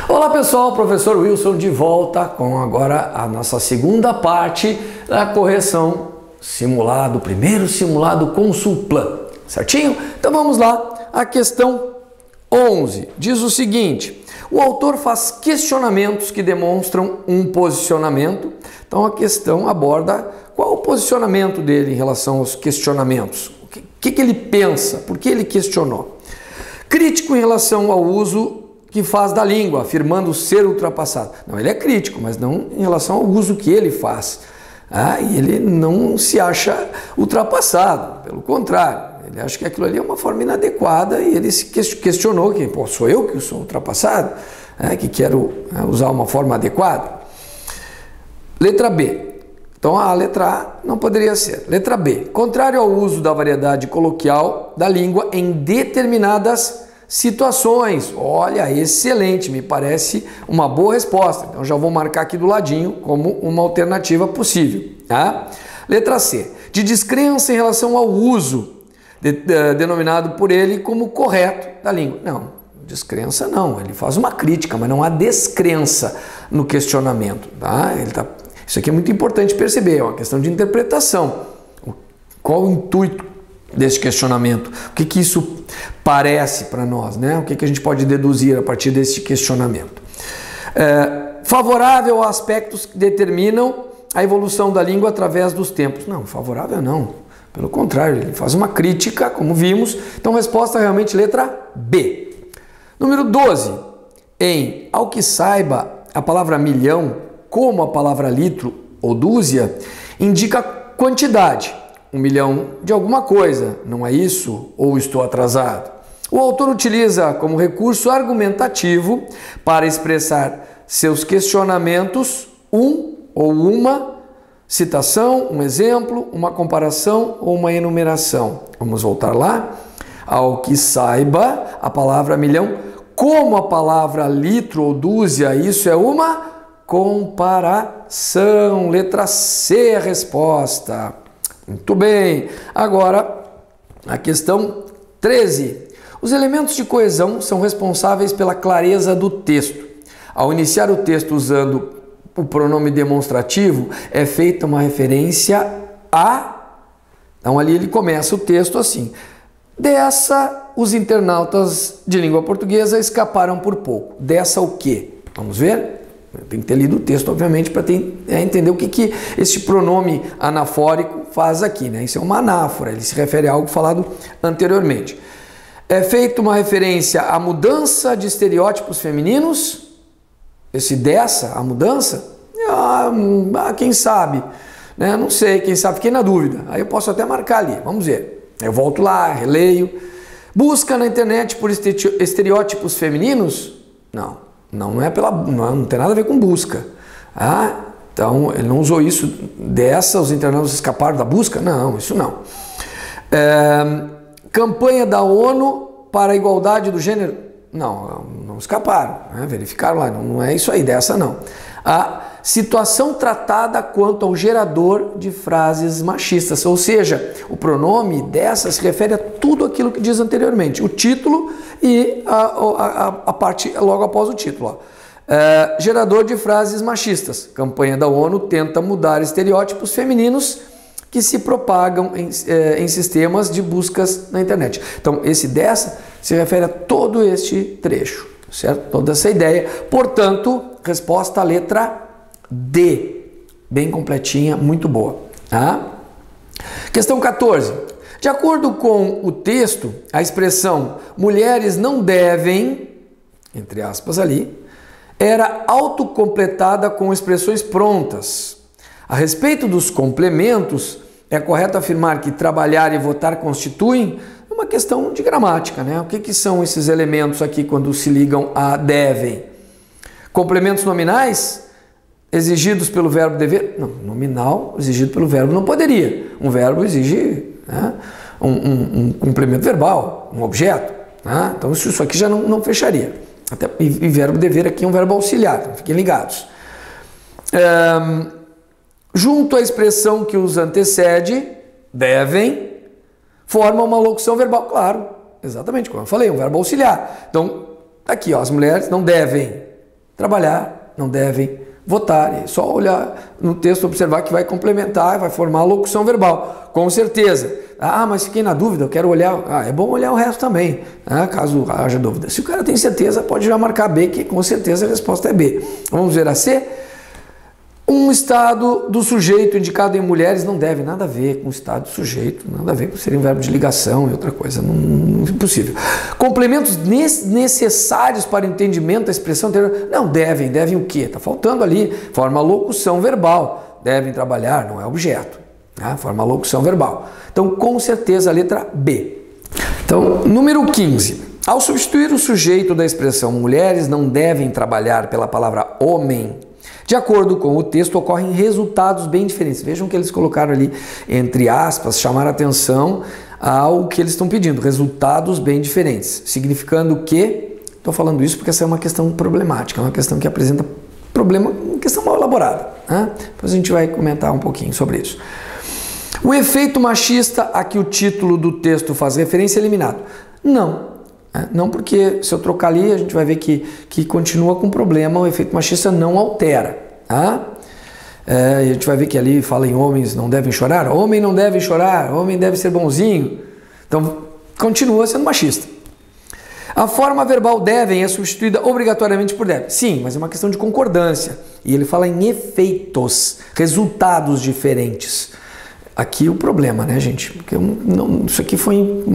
Olá pessoal, professor Wilson de volta com agora a nossa segunda parte da correção simulado, primeiro simulado Consulplan, certinho? Então vamos lá, a questão 11 diz o seguinte: o autor faz questionamentos que demonstram um posicionamento. Então a questão aborda qual o posicionamento dele em relação aos questionamentos, o que ele pensa, por que ele questionou. Crítico em relação ao uso que faz da língua, afirmando ser ultrapassado. Não, ele é crítico, mas não em relação ao uso que ele faz. E ele não se acha ultrapassado, pelo contrário, ele acha que aquilo ali é uma forma inadequada e ele se questionou que, pô, sou eu que sou ultrapassado, que quero usar uma forma adequada. Letra B. Então a letra A não poderia ser. Letra B. Contrário ao uso da variedade coloquial da língua em determinadas situações. Olha, excelente, me parece uma boa resposta. Então já vou marcar aqui do ladinho como uma alternativa possível. Tá? Letra C. De descrença em relação ao uso denominado por ele como correto da língua. Não, descrença não. Ele faz uma crítica, mas não há descrença no questionamento. Tá? Isso aqui é muito importante perceber, é uma questão de interpretação. Qual o intuito desse questionamento? O que isso parece para nós, né? O que a gente pode deduzir a partir desse questionamento? Favorável a aspectos que determinam a evolução da língua através dos tempos. Não, favorável não. Pelo contrário, ele faz uma crítica, como vimos. Então, resposta realmente letra B. Número 12. Ao que saiba, a palavra milhão, como a palavra litro ou dúzia, indica quantidade. 1 milhão de alguma coisa, não é isso? Ou estou atrasado? O autor utiliza como recurso argumentativo para expressar seus questionamentos um ou uma citação, um exemplo, uma comparação ou uma enumeração. Vamos voltar lá. Ao que saiba, a palavra milhão, como a palavra litro ou dúzia, isso é uma comparação. Letra C, a resposta. Muito bem. Agora, a questão 13. Os elementos de coesão são responsáveis pela clareza do texto. Ao iniciar o texto usando o pronome demonstrativo, é feita uma referência a... Então, ali ele começa o texto assim. Dessa, os internautas de língua portuguesa escaparam por pouco. Dessa o quê? Vamos ver? Tem que ter lido o texto, obviamente, para entender o que este pronome anafórico faz aqui, né? Isso é uma anáfora, ele se refere a algo falado anteriormente. É feita uma referência à mudança de estereótipos femininos? A mudança? Quem sabe? Né? Não sei, quem sabe, fiquei na dúvida. Aí eu posso até marcar ali, vamos ver. Eu volto lá, releio. Busca na internet por estereótipos femininos? Não tem nada a ver com busca. Então, ele não usou isso os internautas escaparam da busca? Não, isso não. Campanha da ONU para a igualdade do gênero? Não escaparam, né? Verificaram lá, não é isso aí, dessa não. A situação tratada quanto ao gerador de frases machistas, ou seja, o pronome dessa se refere a tudo aquilo que diz anteriormente, o título e a parte logo após o título. Gerador de frases machistas. Campanha da ONU tenta mudar estereótipos femininos que se propagam em sistemas de buscas na internet. Então, esse dessa se refere a todo este trecho, certo? Toda essa ideia. Portanto, resposta à letra D. Bem completinha, muito boa. Questão 14. De acordo com o texto, a expressão mulheres não devem, entre aspas ali, era autocompletada com expressões prontas. A respeito dos complementos, é correto afirmar que trabalhar e votar constituem uma questão de gramática, né? O que são esses elementos aqui quando se ligam a devem? Complementos nominais exigidos pelo verbo dever? Não, nominal exigido pelo verbo não poderia. Um verbo exige, né, um complemento verbal, um objeto. Né? Então isso aqui já não fecharia. E verbo dever aqui é um verbo auxiliar, então fiquem ligados. junto à expressão que os antecede, devem, forma uma locução verbal. Claro, exatamente, como eu falei, um verbo auxiliar. Então, aqui, ó, as mulheres não devem trabalhar, não devem votar. É só olhar no texto, observar que vai complementar, vai formar a locução verbal, com certeza. Ah, mas fiquei na dúvida, eu quero olhar. Ah, é bom olhar o resto também, né, caso haja dúvida. Se o cara tem certeza, pode já marcar B, que com certeza a resposta é B. Vamos ver a C. Um estado do sujeito indicado em mulheres não deve nada a ver com o estado do sujeito, nada a ver com ser um verbo de ligação e outra coisa, não é impossível. Complementos necessários para o entendimento da expressão anterior, não devem o quê? Está faltando ali, forma locução verbal, devem trabalhar, não é objeto, né? Forma locução verbal. Então, com certeza, a letra B. Então, número 15. Ao substituir o sujeito da expressão mulheres não devem trabalhar pela palavra homem, de acordo com o texto, ocorrem resultados bem diferentes. Vejam que eles colocaram ali, entre aspas, chamar a atenção ao que eles estão pedindo. Resultados bem diferentes. Significando que, estou falando isso porque essa é uma questão problemática, é uma questão que apresenta problema, uma questão mal elaborada, né? Depois a gente vai comentar um pouquinho sobre isso. O efeito machista a que o título do texto faz referência é eliminado. Não, porque se eu trocar ali, a gente vai ver que continua com problema, o efeito machista não altera. Tá? A gente vai ver que ali fala em homens não devem chorar, homem não deve chorar, homem deve ser bonzinho. Então, continua sendo machista. A forma verbal devem é substituída obrigatoriamente por deve. Sim, mas é uma questão de concordância. E ele fala em efeitos, resultados diferentes. Aqui o problema, né, gente? Porque isso aqui foi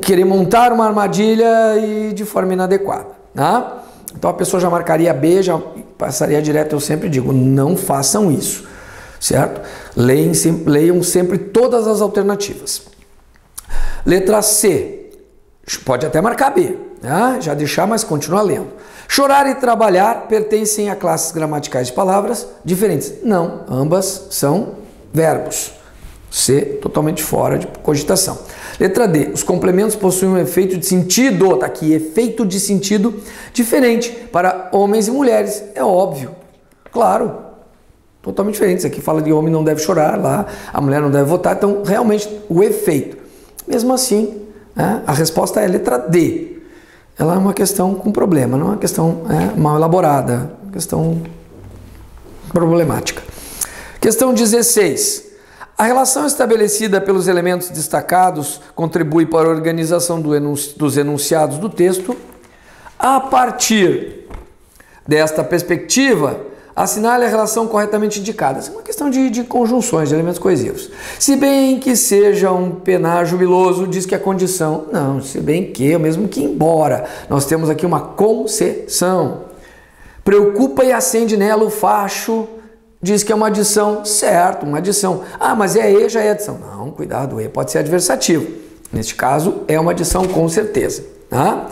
querer montar uma armadilha e de forma inadequada, tá? Então a pessoa já marcaria B, já passaria direto. Eu sempre digo, não façam isso, certo? Leiam sempre todas as alternativas. Letra C, pode até marcar B, tá? Já deixar, mas continua lendo. Chorar e trabalhar pertencem a classes gramaticais de palavras diferentes. Não, ambas são verbos. C, totalmente fora de cogitação. Letra D, os complementos possuem um efeito de sentido, está aqui, efeito de sentido diferente para homens e mulheres, é óbvio, claro, totalmente diferente. Isso aqui fala de homem não deve chorar, lá a mulher não deve votar, então realmente o efeito. Mesmo assim, né, a resposta é letra D. Ela é uma questão com problema, não é uma questão mal elaborada, uma questão problemática. Questão 16. A relação estabelecida pelos elementos destacados contribui para a organização dos enunciados do texto. A partir desta perspectiva, assinale a relação corretamente indicada. Isso é uma questão de conjunções, de elementos coesivos. Se bem que seja um penar jubiloso, diz que a condição... Não, se bem que, mesmo que embora, nós temos aqui uma concessão. Preocupa e acende nela o facho... Diz que é uma adição, certo, uma adição. Ah, mas é E, já é adição. Não, cuidado, E pode ser adversativo. Neste caso, é uma adição com certeza. Tá?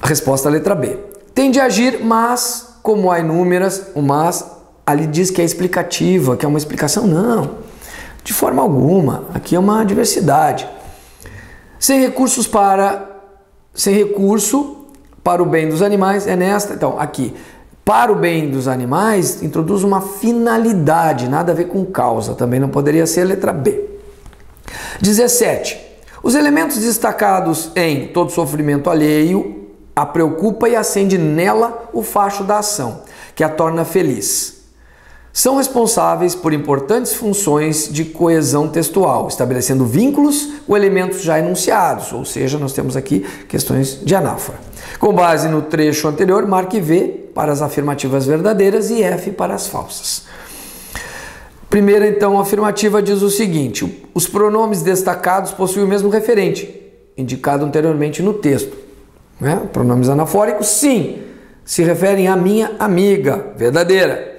A resposta é a letra B. Tem de agir, mas, como há inúmeras, o mas ali diz que é explicativa, que é uma explicação. Não, de forma alguma. Aqui é uma diversidade. Sem recurso para o bem dos animais, é nesta. Então, aqui... Para o bem dos animais, introduz uma finalidade, nada a ver com causa, também não poderia ser a letra B. 17. Os elementos destacados em todo sofrimento alheio a preocupa e acende nela o facho da ação, que a torna feliz. São responsáveis por importantes funções de coesão textual, estabelecendo vínculos com elementos já enunciados, ou seja, nós temos aqui questões de anáfora. Com base no trecho anterior, marque V para as afirmativas verdadeiras e F para as falsas. Primeira, então, afirmativa diz o seguinte: os pronomes destacados possuem o mesmo referente, indicado anteriormente no texto. Né? Pronomes anafóricos, sim, se referem à minha amiga, verdadeira.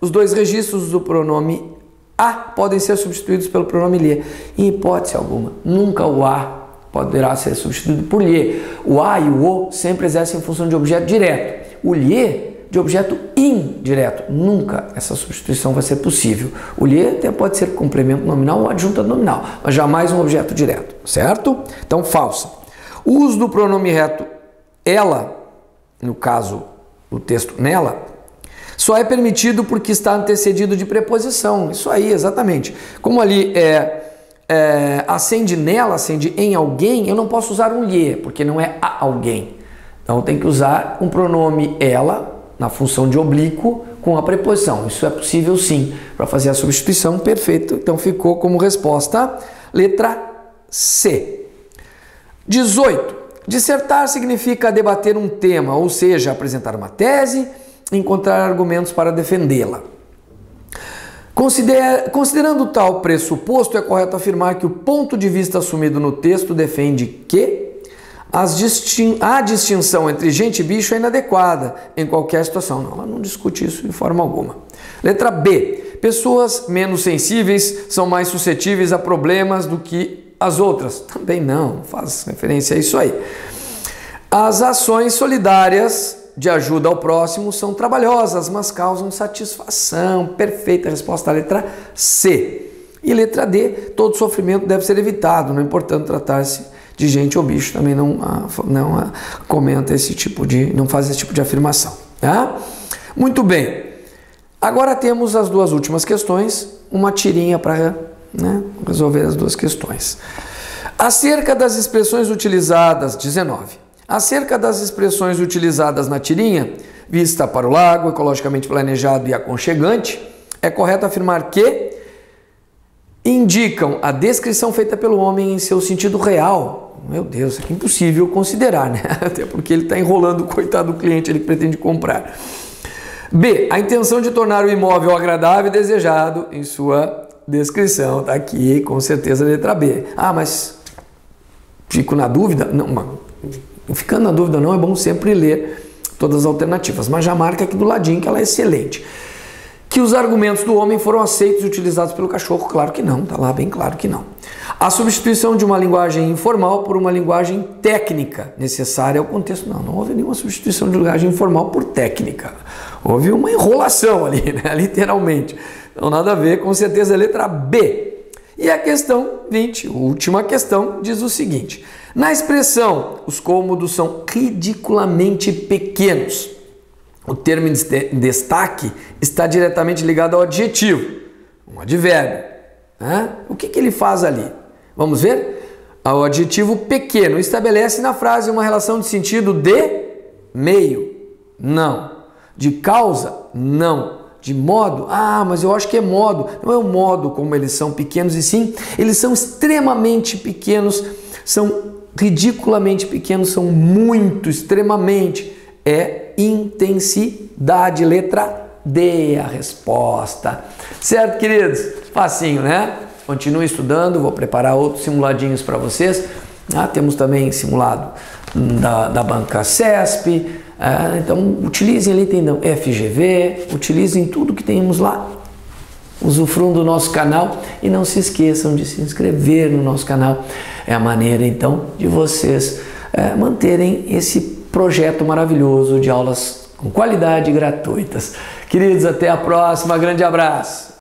Os dois registros do pronome a podem ser substituídos pelo pronome lhe. Em hipótese alguma, nunca o a poderá ser substituído por lhe. O a e o o sempre exercem função de objeto direto. O lhe de objeto indireto. Nunca essa substituição vai ser possível. O lhe até pode ser complemento nominal ou adjunta nominal, mas jamais um objeto direto, certo? Então, falsa. O uso do pronome reto ela, no caso do texto nela, só é permitido porque está antecedido de preposição. Isso aí, exatamente. Como ali acende nela, acende em alguém, eu não posso usar um lhe, porque não é a alguém. Então tem que usar um pronome ela, na função de oblíquo, com a preposição. Isso é possível sim, para fazer a substituição, perfeito. Então ficou como resposta letra C. 18. Dissertar significa debater um tema, ou seja, apresentar uma tese e encontrar argumentos para defendê-la. Considerando tal pressuposto, é correto afirmar que o ponto de vista assumido no texto defende que a distinção entre gente e bicho é inadequada em qualquer situação. Não, ela não discute isso de forma alguma. Letra B. Pessoas menos sensíveis são mais suscetíveis a problemas do que as outras. Também não faz referência a isso aí. As ações solidárias de ajuda ao próximo são trabalhosas, mas causam satisfação. Perfeita resposta, a letra C. E letra D. Todo sofrimento deve ser evitado, não importando tratar-se de gente ou bicho, também não comenta esse tipo de, não faz esse tipo de afirmação. Tá? Muito bem. Agora temos as duas últimas questões, uma tirinha para resolver as duas questões. Acerca das expressões utilizadas, 19. Acerca das expressões utilizadas na tirinha, vista para o lago, ecologicamente planejado e aconchegante, é correto afirmar que indicam a descrição feita pelo homem em seu sentido real. Meu Deus, isso aqui é impossível considerar, né? Até porque ele está enrolando o coitado do cliente, ele pretende comprar. B. A intenção de tornar o imóvel agradável e desejado em sua descrição. Está aqui, com certeza, a letra B. Ah, mas fico na dúvida? Não, ficando na dúvida não, é bom sempre ler todas as alternativas. Mas já marca aqui do ladinho que ela é excelente. Que os argumentos do homem foram aceitos e utilizados pelo cachorro? Claro que não, está lá bem claro que não. A substituição de uma linguagem informal por uma linguagem técnica necessária ao contexto. Não houve nenhuma substituição de linguagem informal por técnica. Houve uma enrolação ali, né? Literalmente. Então nada a ver, com certeza a letra B. E a questão 20, última questão, diz o seguinte. Na expressão, os cômodos são ridiculamente pequenos. O termo em destaque está diretamente ligado ao adjetivo, um advérbio. O que ele faz ali? Vamos ver? O adjetivo pequeno estabelece na frase uma relação de sentido de meio, não. De causa, não. De modo, mas eu acho que é modo. Não é o modo como eles são pequenos, e sim, eles são extremamente pequenos, são ridiculamente pequenos, são muito, extremamente. É intensidade, letra D a resposta. Certo, queridos? Facinho, né? Continue estudando, vou preparar outros simuladinhos para vocês. Temos também simulado da banca CESP. Então, utilizem ali, tem FGV, utilizem tudo que temos lá. Usufruam do nosso canal e não se esqueçam de se inscrever no nosso canal. É a maneira, então, de vocês manterem esse projeto maravilhoso de aulas com qualidade e gratuitas. Queridos, até a próxima. Grande abraço.